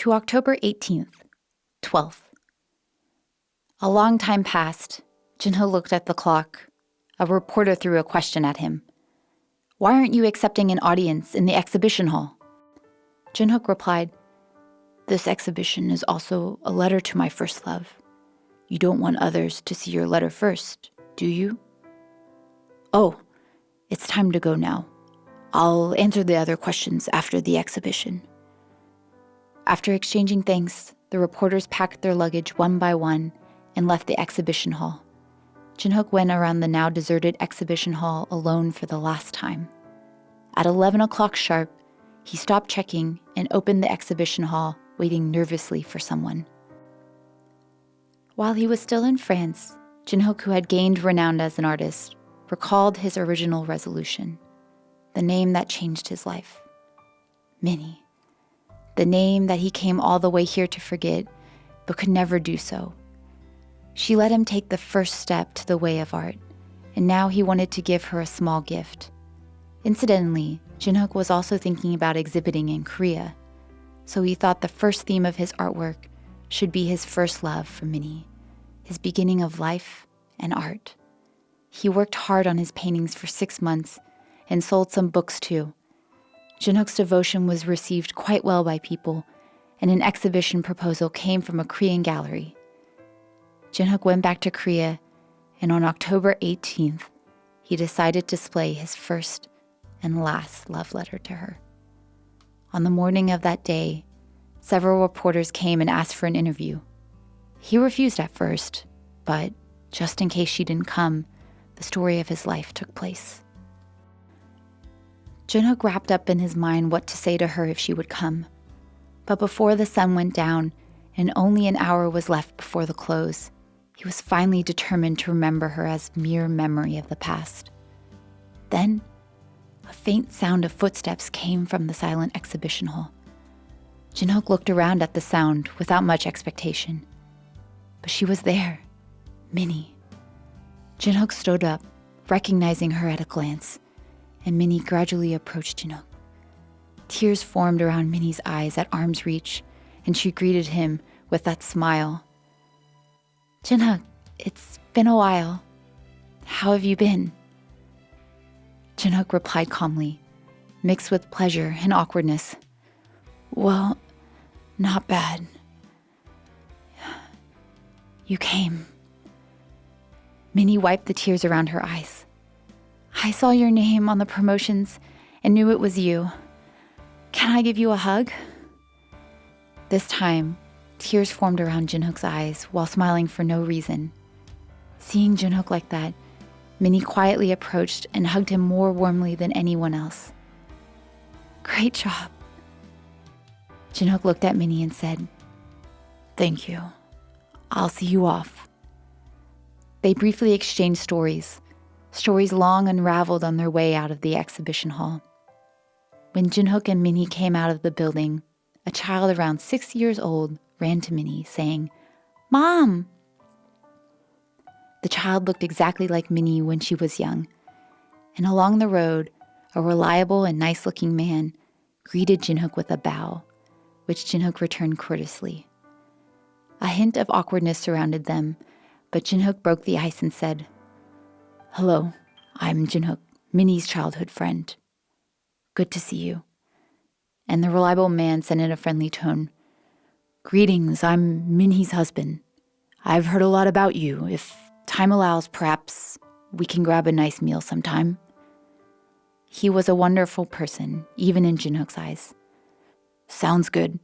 To October 18th, 12th. A long time passed. Jinho looked at the clock. A reporter threw a question at him. "Why aren't you accepting an audience in the exhibition hall?" Jinhook replied, "This exhibition is also a letter to my first love. You don't want others to see your letter first, do you?" "Oh, it's time to go now. I'll answer the other questions after the exhibition." After exchanging thanks, the reporters packed their luggage one by one and left the exhibition hall. Jinhook went around the now deserted exhibition hall alone for the last time. At 11 o'clock sharp, he stopped checking and opened the exhibition hall, waiting nervously for someone. While he was still in France, Jinhook, who had gained renown as an artist, recalled his original resolution, the name that changed his life. Minnie. The name that he came all the way here to forget, but could never do so. She let him take the first step to the way of art, and now he wanted to give her a small gift. Incidentally, Jinhook was also thinking about exhibiting in Korea, so he thought the first theme of his artwork should be his first love for Minnie, his beginning of life and art. He worked hard on his paintings for 6 months and sold some books too. Jinhook's devotion was received quite well by people, and an exhibition proposal came from a Korean gallery. Jinhook went back to Korea, and on October 18th, he decided to display his first and last love letter to her. On the morning of that day, several reporters came and asked for an interview. He refused at first, but just in case she didn't come, the story of his life took place. Jinhook wrapped up in his mind what to say to her if she would come. But before the sun went down and only an hour was left before the close, he was finally determined to remember her as mere memory of the past. Then, a faint sound of footsteps came from the silent exhibition hall. Jinhook looked around at the sound without much expectation. But she was there, Minnie. Jinhook stood up, recognizing her at a glance, and Minnie gradually approached Jinhook. Tears formed around Minnie's eyes at arm's reach, and she greeted him with that smile. "Jinhook, it's been a while. How have you been?" Jinhook replied calmly, mixed with pleasure and awkwardness. "Well, not bad. You came." Minnie wiped the tears around her eyes. "I saw your name on the promotions and knew it was you. Can I give you a hug?" This time, tears formed around Jinhook's eyes while smiling for no reason. Seeing Jinhook like that, Minnie quietly approached and hugged him more warmly than anyone else. "Great job." Jinhook looked at Minnie and said, "Thank you. I'll see you off." They briefly exchanged stories long unraveled on their way out of the exhibition hall. When Jinhook and Minnie came out of the building, a child around 6 years old ran to Minnie, saying, "Mom!" The child looked exactly like Minnie when she was young, and along the road, a reliable and nice-looking man greeted Jinhook with a bow, which Jinhook returned courteously. A hint of awkwardness surrounded them, but Jinhook broke the ice and said, "Hello, I'm Jinhook, Minnie's childhood friend. Good to see you." And the reliable man said in a friendly tone, "Greetings, I'm Minnie's husband. I've heard a lot about you. If time allows, perhaps we can grab a nice meal sometime." He was a wonderful person, even in Jinhook's eyes. "Sounds good,"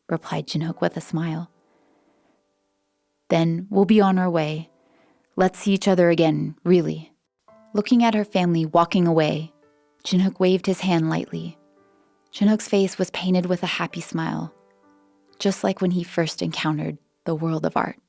replied Jinhook with a smile. "Then we'll be on our way. Let's see each other again, really." Looking at her family walking away, Jinhook waved his hand lightly. Jinhook's face was painted with a happy smile, just like when he first encountered the world of art.